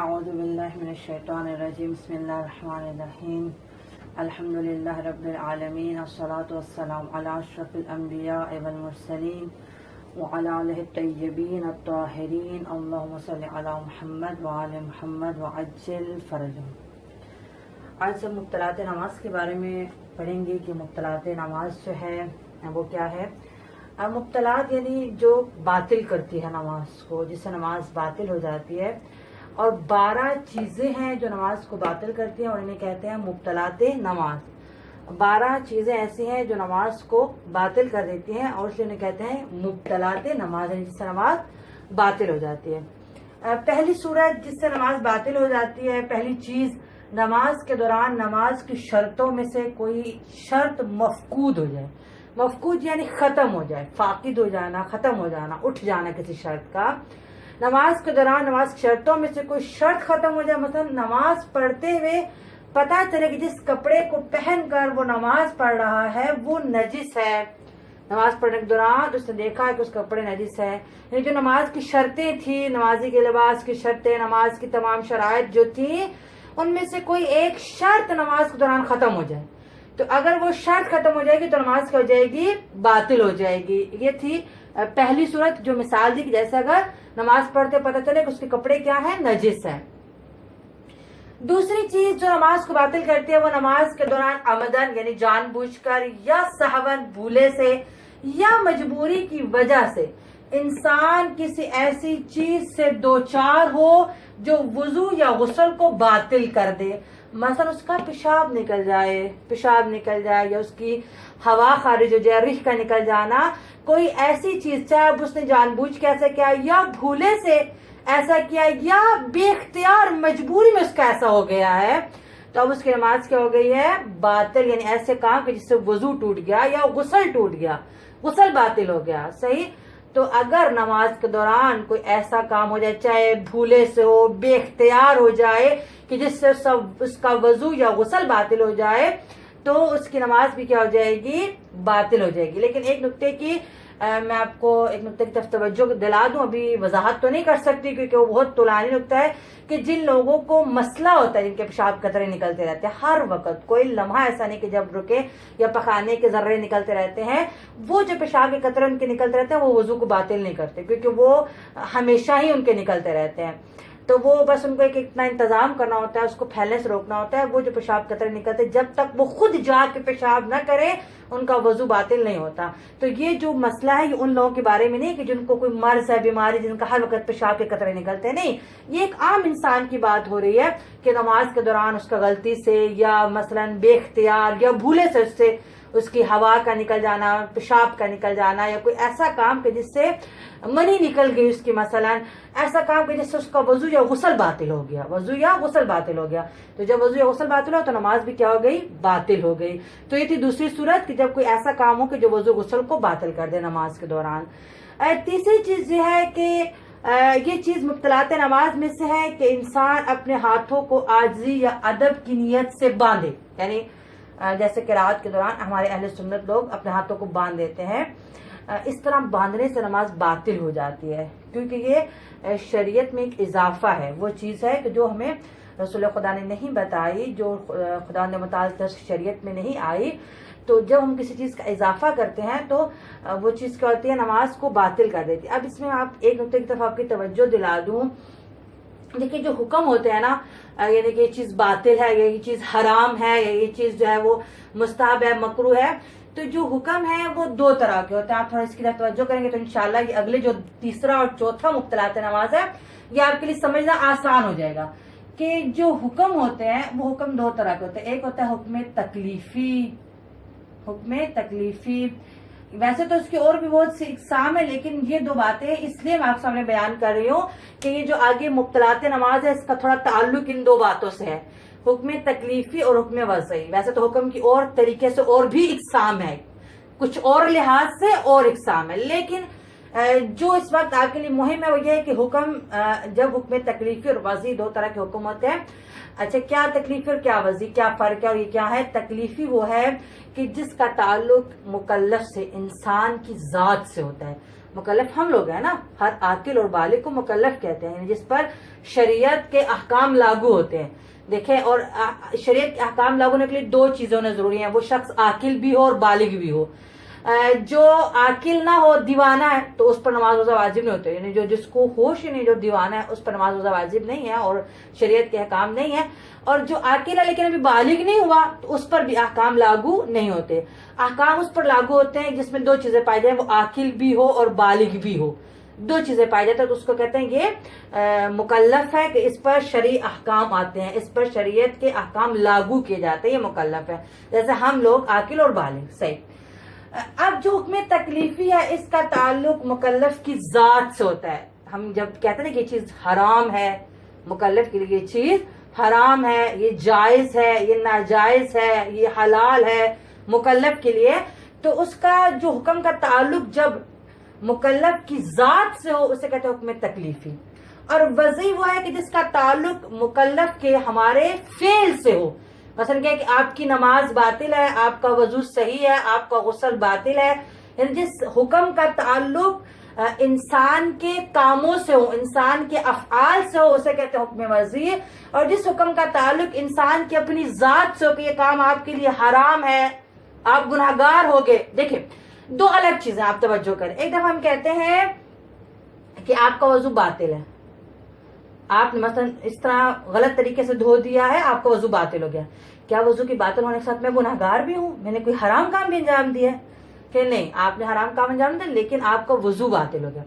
أعوذ بالله من الشيطان الرجيم بسم الله الرحمن الرحيم الحمد لله رب العالمين الصلاة والسلام على أشرف الأنبياء والمرسلين وعلى آله الطيبين الطاهرين اللهم صل على محمد وعلى محمد وعجل فرجهم۔ آج سے مبتلات نماز کے بارے میں پڑھیں گے کہ مبتلات نماز جو ہے وہ کیا ہے۔ مبتلات یعنی جو باطل کرتی ہے نماز کو، جس سے نماز باطل ہو جاتی ہے، اور 12 چیزیں ہیں جو نماز کو باطل کرتی ہیں اور انہیں کہتے ہیں مبتلات نماز۔ 12 چیزیں ایسی ہیں جو نماز کو باطل کر دیتی ہیں اور اس لیے انہیں کہتے ہیں مبتلات نماز، یعنی جس سے نماز باطل ہو جاتی ہے۔ پہلی صورت جس سے نماز باطل ہو جاتی ہے، پہلی چیز، نماز کے دوران نماز کی شرطوں میں سے کوئی شرط مفقود ہو جائے۔ مفقود یعنی ختم ہو جائے، فاقد ہو جانا، ختم ہو جانا، اٹھ جانا کسی شرط کا۔ نماز کے دوران نماز کی شرطوں میں سے کوئی شرط ختم ہو جائے، مثلا نماز پڑھتے ہوئے پتہ چلے کہ جس کپڑے کو پہن کر وہ نماز پڑھ رہا ہے وہ نجس ہے۔ نماز پڑھنے کے دوران اس نے دیکھا ہے کہ اس کپڑے نجس ہے، یعنی جو نماز کی شرطیں تھیں، نمازی کے لباس کی شرطیں، نماز کی تمام شرائط جو تھیں، ان میں سے کوئی ایک شرط نماز کے دوران ختم ہو جائے تو اگر وہ شرط ختم ہو جائے گی تو نماز کیا ہو جائے گی؟ باطل ہو جائے گی۔ یہ تھی پہلی صورت جو مثال دی کہ جیسے اگر نماز پڑھتے پتہ چلے کہ اس کے کپڑے کیا ہیں؟ نجس ہیں۔ دوسری چیز جو نماز کو باطل کرتی ہے وہ نماز کے دوران عمدن یعنی جان بوجھ کر یا سہون بھولے سے یا مجبوری کی وجہ سے انسان کسی ایسی چیز سے دوچار ہو جو وضو یا غسل کو باطل کر دے۔ مثلا اس کا پیشاب نکل جائے یا اس کی ہوا خارج ہو جائے، ریح کا نکل جانا، کوئی ایسی چیز، چاہے اب اس نے جان بوجھ کے ایسا کیا یا بھولے سے ایسا کیا یا بے اختیار مجبوری میں اس کا ایسا ہو گیا ہے، تو اب اس کی نماز کیا ہو گئی ہے؟ باطل، یعنی ایسے کام کہ جس سے وضو ٹوٹ گیا یا غسل ٹوٹ گیا، غسل باطل ہو گیا۔ صحیح؟ تو اگر نماز کے دوران کوئی ایسا کام ہو جائے، چاہے بھولے سے ہو، بے اختیار ہو جائے کہ جس سے اس کا وضو یا غسل باطل ہو جائے تو اس کی نماز بھی کیا ہو جائے گی؟ باطل ہو جائے گی۔ لیکن ایک نکتے کی میں آپ کو ایک نکتے کی طرف توجہ دلا دوں، ابھی وضاحت تو نہیں کر سکتی کیونکہ وہ بہت طولانی نکتہ ہے، کہ جن لوگوں کو مسئلہ ہوتا ہے، جن کے پیشاب قطرے نکلتے رہتے ہیں ہر وقت، کوئی لمحہ ایسا نہیں کہ جب رکے یا پخانے کے ذرے نکلتے رہتے ہیں، وہ جو پیشاب کے قطرے ان کے نکلتے رہتے ہیں وہ وضو کو باطل نہیں کرتے کیونکہ وہ ہمیشہ ہی ان کے نکلتے رہتے ہیں۔ تو وہ بس ان کو ایک اتنا انتظام کرنا ہوتا ہے، اس کو پھیلنے سے روکنا ہوتا ہے۔ وہ جو پیشاب قطرے نکلتے جب تک وہ خود جا کے پیشاب نہ کرے ان کا وضو باطل نہیں ہوتا۔ تو یہ جو مسئلہ ہے یہ ان لوگوں کے بارے میں نہیں کہ جن کو کوئی مرض ہے، بیماری، جن کا ہر وقت پیشاب کے قطرے نکلتے ہیں، نہیں، یہ ایک عام انسان کی بات ہو رہی ہے کہ نماز کے دوران اس کا غلطی سے یا مثلا بے اختیار یا بھولے سے اس کی ہوا کا نکل جانا، پیشاب کا نکل جانا، یا کوئی ایسا کام کہ جس سے منی نکل گئی اس کی، مثلا ایسا کام کہ جس سے اس کا وضو یا غسل باطل ہو گیا، وضو یا غسل باطل ہو گیا۔ تو جب وضو یا غسل باطل ہو تو نماز بھی کیا ہو گئی؟ باطل ہو گئی۔ تو یہ تھی دوسری صورت کہ جب کوئی ایسا کام ہو کہ جو وضو غسل کو باطل کر دے نماز کے دوران۔ تیسری چیز یہ ہے کہ یہ چیز مبتلات نماز میں سے ہے کہ انسان اپنے ہاتھوں کو عاجزی یا ادب کی نیت سے باندھے، یعنی جیسے قرات کے دوران ہمارے اہل سنت لوگ اپنے ہاتھوں کو باندھ دیتے ہیں، اس طرح باندھنے سے نماز باطل ہو جاتی ہے کیونکہ یہ شریعت میں ایک اضافہ ہے، وہ چیز ہے کہ جو ہمیں رسول خدا نے نہیں بتائی، جو خدا نے متعلق شریعت میں نہیں آئی۔ تو جب ہم کسی چیز کا اضافہ کرتے ہیں تو وہ چیز کیا ہوتی ہے؟ نماز کو باطل کر دیتی ہے۔ اب اس میں آپ ایک نقطے کی طرف آپ کی توجہ دلا دوں، دیکھیں جو حکم ہوتے ہیں نا، یعنی کہ یہ چیز باطل ہے، یہ چیز حرام ہے، یہ چیز جو ہے وہ مستحب ہے، مکروہ ہے، تو جو حکم ہے وہ 2 طرح کے ہوتے ہیں۔ آپ تھوڑا اس کی طرف توجہ کریں گے تو انشاءاللہ یہ اگلے جو تیسرا اور چوتھا مبتلات نماز ہے یہ آپ کے لیے سمجھنا آسان ہو جائے گا کہ جو حکم ہوتے ہیں وہ حکم 2 طرح کے ہوتے ہیں۔ ایک ہوتا ہے حکم تکلیفی، ویسے تو اس کی اور بھی بہت سی اقسام ہے لیکن یہ 2 باتیں اس لیے میں آپ سامنے بیان کر رہی ہوں کہ یہ جو آگے مبتلات نماز ہے اس کا تھوڑا تعلق ان 2 باتوں سے ہے، حکم تکلیفی اور حکم وضعی۔ ویسے تو حکم کی اور طریقے سے اور بھی اقسام ہے، کچھ اور لحاظ سے اور اقسام ہے، لیکن جو اس وقت آپ کے لیے مہم ہے وہ یہ ہے کہ حکم، جب حکم تکلیفی اور وضعی 2 طرح کے حکم ہوتے ہیں۔ اچھا، کیا تکلیفی اور کیا وضعی، کیا فرق ہے اور یہ کیا ہے؟ تکلیفی وہ ہے کہ جس کا تعلق مکلف سے، انسان کی ذات سے ہوتا ہے، مکلف ہم لوگ ہیں نا، ہر عاقل اور بالغ کو مکلف کہتے ہیں، جس پر شریعت کے احکام لاگو ہوتے ہیں. دیکھیں، اور شریعت کے احکام لاگو ہونے کے لیے دو چیزیں ہونا ضروری ہیں، وہ شخص عاقل بھی ہو اور بالغ بھی ہو. جو عاقل نہ ہو، دیوانہ ہے، تو اس پر نماز روزہ واجب نہیں ہوتے. یعنی جس کو ہوش ہی نہیں، جو دیوانہ ہے، اس پر نماز روزہ واجب نہیں ہے اور شریعت کے احکام نہیں ہے. اور جو عاقل ہے لیکن ابھی بالغ نہیں ہوا، تو اس پر بھی احکام لاگو نہیں ہوتے. احکام اس پر لاگو ہوتے ہیں جس میں دو چیزیں پائی جائیں، وہ عاقل بھی ہو اور بالغ بھی ہو. دو چیزیں پائی جاتی ہیں تو اس کو کہتے ہیں یہ مکلف ہے، کہ اس پر شرعی احکام آتے ہیں، اس پر شریعت کے احکام لاگو کیے جاتے ہیں، یہ مکلف ہے. جیسے ہم لوگ عاقل اور بالغ. صحیح. اب جو حکم تکلیفی ہے، اس کا تعلق مکلف کی ذات سے ہوتا ہے. ہم جب کہتے ہیں کہ یہ چیز حرام ہے، مکلف کے لیے یہ چیز حرام ہے، یہ جائز ہے، یہ ناجائز ہے، یہ حلال ہے مکلف کے لیے، تو اس کا جو حکم کا تعلق جب مکلف کی ذات سے ہو، اسے کہتے ہیں حکم تکلیفی. اور وضعی وہ ہے کہ جس کا تعلق مکلف کے ہمارے فعل سے ہو. مثلا کہ آپ کی نماز باطل ہے، آپ کا وضو صحیح ہے، آپ کا غسل باطل ہے. یعنی جس حکم کا تعلق انسان کے کاموں سے ہو، انسان کے افعال سے ہو، اسے کہتے ہیں حکم وضعی. اور جس حکم کا تعلق انسان کی اپنی ذات سے ہو کہ یہ کام آپ کے لیے حرام ہے، آپ گناہگار ہو گئے. دیکھیں، دو الگ چیزیں آپ توجہ کریں. ایک دفعہ ہم کہتے ہیں کہ آپ کا وضو باطل ہے، آپ نے مثلا اس طرح غلط طریقے سے دھو دیا ہے، آپ کا وضو باطل ہو گیا. کیا وضو کی باطل ہونے کے ساتھ میں گناہگار بھی ہوں؟ میں نے کوئی حرام کام بھی انجام دیا ہے؟ کہ نہیں، آپ نے حرام کام انجام دیا لیکن آپ کا وضو باطل ہو گیا.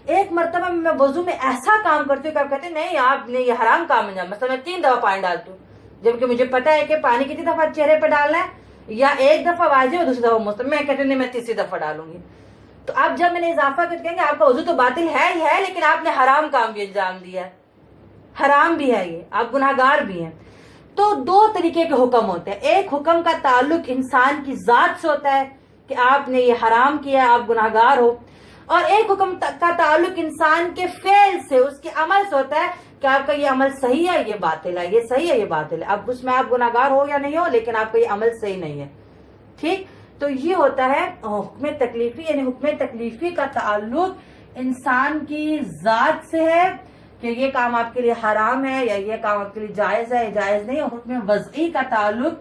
ایک مرتبہ میں وضو میں ایسا کام کرتی ہوں کہ آپ کہتے ہیں نہیں، آپ نے یہ حرام کام انجام. مثلا میں 3 دفعہ پانی ڈالتی ہوں، جبکہ مجھے پتا ہے کہ پانی کتنی دفعہ چہرے پہ ڈالنا ہے، یا ایک دفعہ واجب اور دوسری دفعہ مستحب. میں کہتی ہوں نہیں، میں تیسری دفعہ ڈالوں گی. تو اب جب میں نے اضافہ کر کہیں گے آپ کا وضو تو باطل ہے ہی ہے، لیکن آپ نے حرام کام بھی انجام دیا ہے، حرام بھی ہے، یہ آپ گناہگار بھی ہیں. تو دو طریقے کے حکم ہوتے ہیں. ایک حکم کا تعلق انسان کی ذات سے ہوتا ہے کہ آپ نے یہ حرام کیا، آپ گناہگار ہو. اور ایک حکم کا تعلق انسان کے فعل سے، اس کے عمل سے ہوتا ہے کہ آپ کا یہ عمل صحیح ہے، یہ باطل ہے، یہ صحیح ہے، یہ باطل ہے. اب اس میں آپ گناہگار ہو یا نہیں ہو، لیکن آپ کا یہ عمل صحیح نہیں ہے. ٹھیک. تو یہ ہوتا ہے حکم تکلیفی. یعنی حکم تکلیفی کا تعلق انسان کی ذات سے ہے کہ یہ کام آپ کے لیے حرام ہے یا یہ کام آپ کے لیے جائز ہے، جائز نہیں. اور حکم وضعی کا تعلق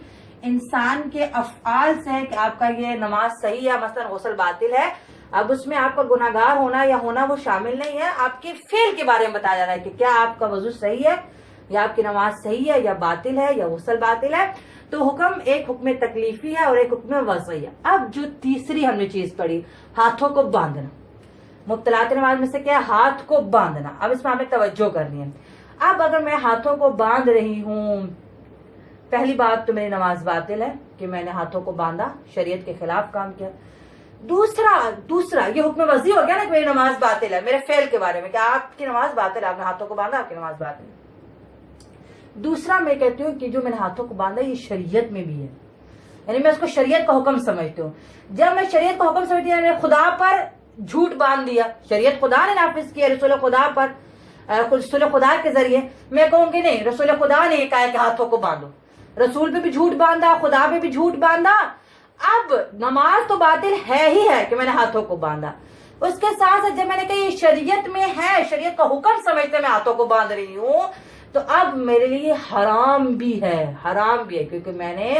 انسان کے افعال سے ہے کہ آپ کا یہ نماز صحیح ہے، مثلا غسل باطل ہے. اب اس میں آپ کا گناہگار ہونا یا ہونا وہ شامل نہیں ہے، آپ کے فعل کے بارے میں بتایا جا رہا ہے کہ کیا آپ کا وضو صحیح ہے، یا آپ کی نماز صحیح ہے، یا باطل ہے، یا غسل باطل ہے. تو حکم ایک حکم تکلیفی ہے اور ایک حکم وضعی ہے. اب جو تیسری ہم نے چیز پڑھی، ہاتھوں کو باندھنا. مبطلات نماز میں سے کیا ہے؟ ہاتھ کو باندھنا. اب اس میں ہمیں توجہ کرنی ہے. اب اگر میں ہاتھوں کو باندھ رہی ہوں، پہلی بات تو میری نماز باطل ہے کہ میں نے ہاتھوں کو باندھا، شریعت کے خلاف کام کیا. دوسرا یہ حکم وضعی ہو گیا نا کہ میری نماز باطل ہے، میرے فعل کے بارے میں کہ آپ کی نماز باطل ہے، آپ نے ہاتھوں کو باندھا، آپ کی نماز باطل ہے. دوسرا میں کہتی ہوں کہ جو میں نے ہاتھوں کو باندھا یہ شریعت میں بھی ہے، یعنی میں اس کو شریعت کا حکم سمجھتی ہوں. جب میں شریعت کا حکم سمجھتی ہوں، میں نے خدا پر جھوٹ باندھ دیا، شریعت خدا نے نافذ کیا رسول خدا پر، رسول خدا کے ذریعے. میں کہوں گی نہیں، رسول خدا نے یہ کہا کہ ہاتھوں کو باندھو، رسول پہ بھی جھوٹ باندھا، خدا پہ بھی جھوٹ باندھا. اب نماز تو باطل ہے ہی ہے کہ میں نے ہاتھوں کو باندھا. اس کے ساتھ ساتھ جب میں نے کہا یہ شریعت میں ہے، شریعت کا حکم سمجھتے میں ہاتھوں کو باندھ رہی ہوں، تو اب میرے لیے حرام بھی ہے، حرام بھی ہے، کیونکہ میں نے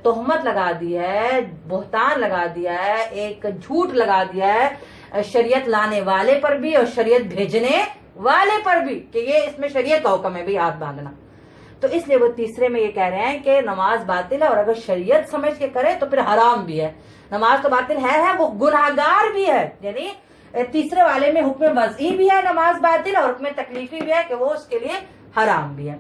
تہمت لگا دی ہے، بہتان لگا دیا ہے، ایک جھوٹ لگا دیا ہے شریعت لانے والے پر بھی اور شریعت بھیجنے والے پر بھی کہ یہ اس میں شریعت کا حکم ہے بھی ہاتھ باندھنا. تو اس لیے وہ تیسرے میں یہ کہہ رہے ہیں کہ نماز باطل ہے، اور اگر شریعت سمجھ کے کرے تو پھر حرام بھی ہے. نماز تو باطل ہے وہ گناہگار بھی ہے. یعنی تیسرے والے میں حکم وضعی بھی ہے نماز باطل، اور حکم تکلیفی بھی ہے کہ وہ اس کے لیے حرام بھی ہے.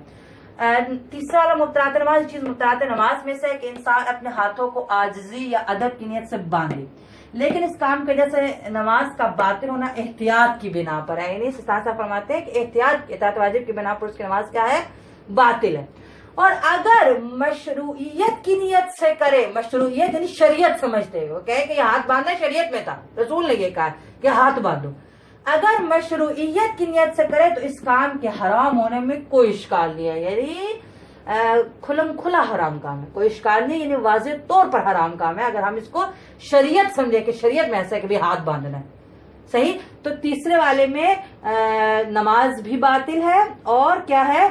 تیسرا والا مبطلات نماز، چیز مبطلات نماز میں سے ہے کہ انسان اپنے ہاتھوں کو عاجزی یا ادب کی نیت سے باندھے، لیکن اس کام کی وجہ سے نماز کا باطل ہونا احتیاط کی بنا پر ہے. یعنی استاد فرماتے ہیں کہ احتیاط واجب کی بنا پر اس کی نماز کیا ہے؟ باطل ہے. اور اگر مشروعیت کی نیت سے کرے، مشروعیت یعنی شریعت سمجھتے ہو، کہے کہ یہ ہاتھ باندھنا شریعت میں تھا، رسول نے یہ کہا کہ ہاتھ باندھو، اگر مشروعیت کی نیت سے کرے تو اس کام کے حرام ہونے میں کوئی اشکال نہیں ہے. یعنی کھلم کھلا حرام کام ہے، کوئی اشکال نہیں، یعنی واضح طور پر حرام کام ہے اگر ہم اس کو شریعت سمجھے کہ شریعت میں ایسا ہے کہ بھی ہاتھ باندھنا ہے. صحیح. تو تیسرے والے میں نماز بھی باطل ہے اور کیا ہے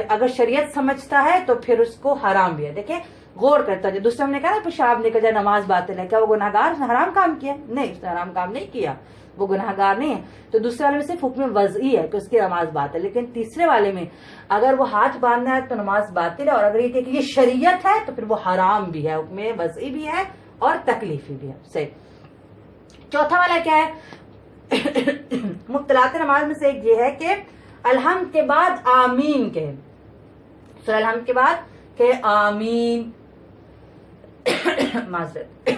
اگر شریعت سمجھتا ہے تو پھر اس کو حرام بھی ہے. دیکھیں غور کرتا ہے. دوسرے ہم نے کہا نا پیشاب نکل جائے نماز باطل ہے, کیا وہ گناہگار, اس نے حرام کام کیا؟ نہیں, اس نے حرام کام نہیں کیا, وہ گناہگار نہیں ہے. تو دوسرے والے میں صرف حکم وضعی ہے کہ اس کی نماز باطل. لیکن تیسرے والے میں اگر وہ ہاتھ باندھنا ہے تو نماز باطل ہے, اور اگر یہ کہ یہ شریعت ہے تو پھر وہ حرام بھی ہے, حکم وضعی بھی ہے اور تکلیفی بھی ہے. صحیح. چوتھا والا کیا ہے؟ مبطلات نماز میں سے ایک یہ ہے کہ الحمد کے بعد آمین کہے. سورہ الحمد کے بعد کہ آمین معذرت.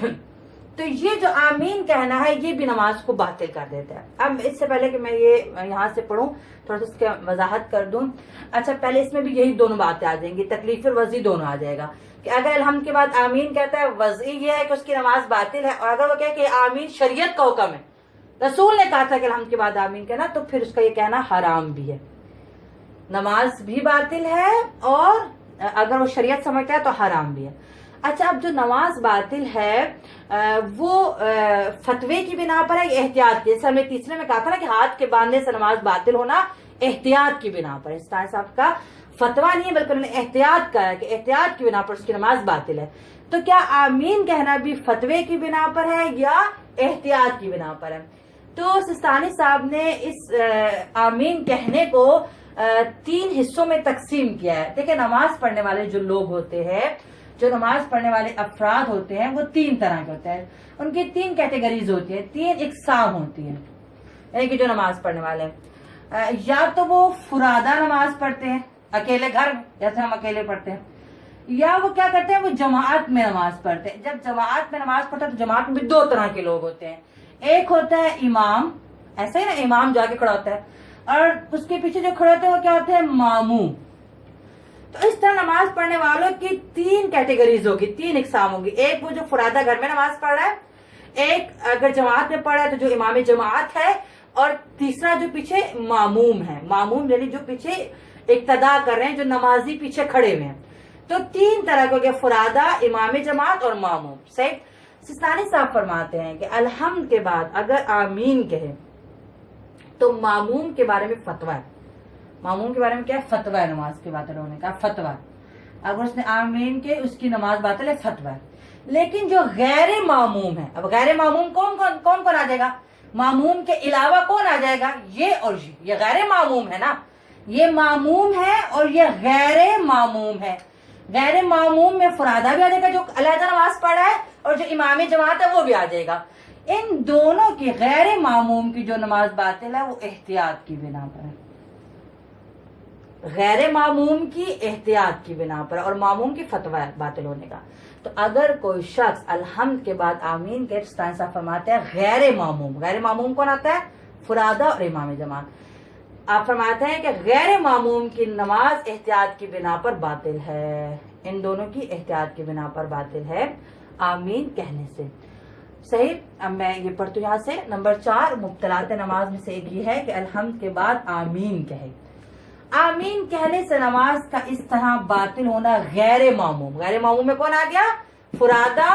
تو یہ جو آمین کہنا ہے یہ بھی نماز کو باطل کر دیتا ہے. اب اس سے پہلے کہ میں یہ یہاں سے پڑھوں تھوڑا سا اس کی وضاحت کر دوں. اچھا پہلے اس میں بھی یہی دونوں باتیں آ جائیں گی, تکلیف اور وضعی دونوں آ جائے گا. کہ اگر الحمد کے بعد آمین کہتا ہے وضعی یہ ہے کہ اس کی نماز باطل ہے, اور اگر وہ کہے کہ آمین شریعت کا حکم ہے, رسول نے کہا تھا کہ الحمد کے بعد آمین کہنا, تو پھر اس کا یہ کہنا حرام بھی ہے, نماز بھی باطل ہے اور اگر وہ شریعت سمجھتا ہے تو حرام بھی ہے. اچھا اب جو نماز باطل ہے وہ فتوے کی بنا پر ہے, احتیاط کی. جیسے ہم نے تیسرے میں کہا تھا نا کہ ہاتھ کے باندھنے سے نماز باطل ہونا احتیاط کی بنا پر. اسٹائن صاحب کا فتوا نہیں ہے بلکہ انہوں نے احتیاط کہا ہے کہ احتیاط کی بنا پر اس کی نماز باطل ہے. تو کیا آمین کہنا بھی فتوے کی بنا پر ہے یا احتیاط کی بنا پر ہے؟ تو سستانی صاحب نے اس آمین کہنے کو 3 حصوں میں تقسیم کیا ہے. دیکھیں نماز پڑھنے والے جو لوگ ہوتے ہیں, جو نماز پڑھنے والے افراد ہوتے ہیں, وہ 3 طرح کے ہوتے ہیں. ان کی 3 کیٹیگریز ہوتی ہیں, 3 اقسام ہوتی ہیں. یعنی کہ جو نماز پڑھنے والے ہیں یا تو وہ فرادہ نماز پڑھتے ہیں اکیلے گھر میں جیسے ہم اکیلے پڑھتے ہیں, یا وہ کیا کرتے ہیں وہ جماعت میں نماز پڑھتے ہیں. جب جماعت میں نماز پڑھتے ہیں تو جماعت میں بھی 2 طرح کے لوگ ہوتے ہیں. ایک ہوتا ہے امام, ایسا ہی نا امام جا کے کھڑا ہوتا ہے, اور اس کے پیچھے جو کھڑے ہوتے ہیں وہ کیا ہوتے ہیں ماموم. تو اس طرح نماز پڑھنے والوں کی 3 کیٹیگریز ہوگی, 3 اقسام ہوگی. ایک وہ جو فرادہ گھر میں نماز پڑھ رہا ہے, ایک اگر جماعت میں پڑھ رہا ہے تو جو امام جماعت ہے, اور تیسرا جو پیچھے ماموم ہے. ماموم یعنی جو پیچھے اقتدا کر رہے ہیں, جو نمازی پیچھے کھڑے ہوئے ہیں. تو 3 طرح کے ہو گیا, فرادہ, امام جماعت اور ماموم. صحیح. سستانی صاحب فرماتے ہیں کہ الحمد کے بعد اگر آمین کہے تو ماموم کے بارے میں فتویٰ ہے. ماموم کے بارے میں کیا ہے؟ فتویٰ ہے. نماز کے باطل ہونے کا فتویٰ. اگر اس نے آمین کے اس کی نماز باطل ہے, فتویٰ ہے. لیکن جو غیر معموم ہے, اب غیر معموم کون آ جائے گا؟ معموم کے علاوہ کون آ جائے گا؟ یہ اور یہ غیر معموم ہے نا, یہ معموم ہے اور یہ غیر معموم ہے. غیر معموم میں فرادہ بھی آ جائے گا جو علیحدہ نماز پڑھ رہا ہے, اور جو امام جماعت ہے وہ بھی آ جائے گا. ان دونوں کی, غیر معموم کی جو نماز باطل ہے وہ احتیاط کی بنا پر ہے. غیر معموم کی احتیاط کی بنا پر, اور معموم کی فتویٰ باطل ہونے کا. تو اگر کوئی شخص الحمد کے بعد آمین کے صاحب فرماتے ہیں غیر معموم, غیر معموم کون آتا ہے؟ فرادہ اور امام جماعت. آپ فرماتے ہیں کہ غیر معموم کی نماز احتیاط کی بنا پر باطل ہے, ان دونوں کی احتیاط کی بنا پر باطل ہے آمین کہنے سے. صحیح. اب میں یہ پڑھتا ہوں یہاں سے. نمبر 4 مبطلات نماز میں سے ایک یہ ہے کہ الحمد کے بعد آمین کہے. آمین کہنے سے نماز کا اس طرح باطل ہونا غیر معموم. غیر معموم میں کون آ گیا؟ فرادہ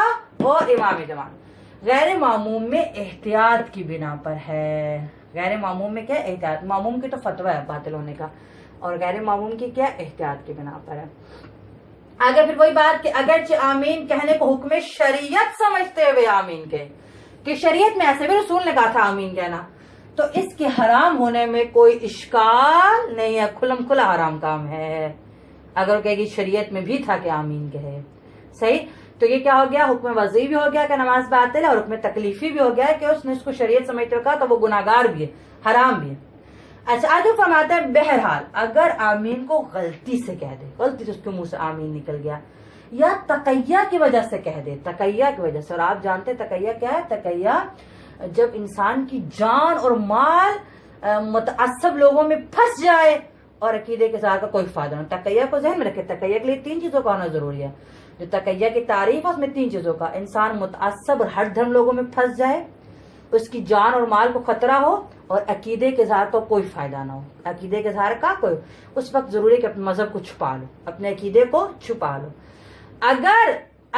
اور امام جماعت. غیر معموم میں احتیاط کی بنا پر ہے. غیر معموم میں کیا احتیاط؟ معموم کی تو فتویٰ ہے باطل ہونے کا, اور غیر معموم کی کیا احتیاط کی بنا پر ہے. آگے پھر وہی بات کہ اگرچہ آمین کہنے کو حکم شریعت سمجھتے ہوئے آمین کہے, کہ شریعت میں ایسے بھی رسول نے کہا تھا آمین کہنا, تو اس کے حرام ہونے میں کوئی اشکال نہیں ہے, کھلم کھلا حرام کام ہے. اگر کہے گی شریعت میں بھی تھا کہ آمین کہے. صحیح. تو یہ کیا ہو گیا؟ حکم وضعی بھی ہو گیا کہ نماز باطل ہے, اور حکم تکلیفی بھی ہو گیا کہ اس نے اس کو شریعت سمجھتے ہوئے کہا تو وہ گناہگار بھی ہے, حرام بھی ہے. اچھا آگے فرماتا ہے بہرحال اگر آمین کو غلطی سے کہہ دے, غلطی سے اس کے منہ سے آمین نکل گیا, یا تقیہ کی وجہ سے کہہ دے, تقیہ کی وجہ سے. اور آپ جانتے ہیں تقیہ کیا ہے؟ تقیہ جب انسان کی جان اور مال متعصب لوگوں میں پھنس جائے اور عقیدے کے ساتھ کا کوئی فائدہ نہیں. تقیہ کو ذہن میں رکھے, تقیہ کے لیے 3 چیزوں کا ہونا ضروری ہے. جو تقیہ کی تعریف ہے اس میں 3 چیزوں کا: انسان متعصب اور ہر دھرم لوگوں میں پھنس جائے, اس کی جان اور مال کو خطرہ ہو, اور عقیدے کے اظہار کا کوئی فائدہ نہ ہو. عقیدے کے اظہار کا کوئی, اس وقت ضروری ہے کہ اپنے مذہب کو چھپا لو, اپنے عقیدے کو چھپا لو. اگر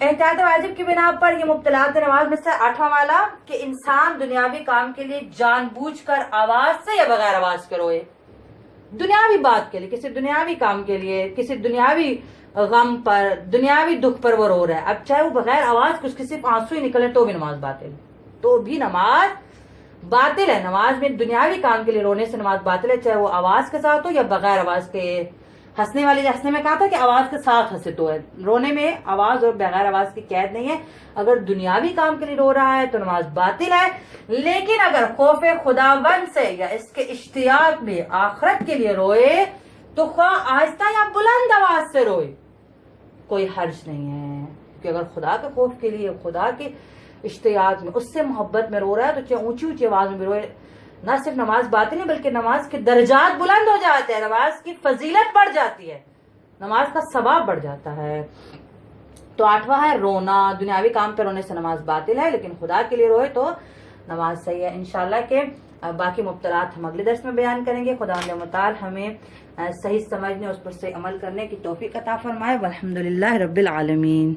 احتیاط واجب کی بنا پر یہ مبتلات نماز میں سے 8واں والا کہ انسان دنیاوی کام کے لیے جان بوجھ کر آواز سے یا بغیر آواز کے روئے. دنیاوی بات کے لیے، کسی دنیاوی کام کے لیے، کسی دنیاوی غم پر، دنیاوی دکھ پر وہ رو رہا ہے. اب چاہے وہ بغیر آواز کے اس کے صرف آنسو ہی نکلے تو بھی نماز باطل ہے، تو بھی نماز باطل ہے. نماز میں دنیاوی کام کے لیے رونے سے نماز باطل ہے، چاہے وہ آواز کے ساتھ ہو یا بغیر آواز کے. ہنسنے والے ہنسنے میں کہا تھا کہ آواز کے ساتھ ہنسے تو ہے، رونے میں آواز اور بغیر آواز کی قید نہیں ہے. اگر دنیاوی کام کے لیے رو رہا ہے تو نماز باطل ہے. لیکن اگر خوف خداوند سے یا اس کے اشتیاق میں آخرت کے لیے روئے تو خواہ آہستہ یا بلند آواز سے روئے، کوئی حرج نہیں ہے. کہ اگر خدا کے خوف کے لیے، خدا کے اشتیاق میں، اس سے محبت میں رو رہا ہے تو چاہے اونچی اونچی آواز میں بھی روئے. نہ صرف نماز باطل ہے بلکہ نماز کے درجات بلند ہو جاتے ہیں، نماز کی فضیلت بڑھ جاتی ہے، نماز کا ثواب بڑھ جاتا ہے. تو 8واں ہے رونا. دنیاوی کام پہ رونے سے نماز باطل ہے، لیکن خدا کے لیے روئے تو نماز صحیح ہے. انشاءاللہ کہ باقی مبتلات ہم اگلے درس میں بیان کریں گے. خدا متعال ہمیں صحیح سمجھنے، اس پر سے عمل کرنے کی توفیق عطا فرمائے. والحمدللہ رب العالمین.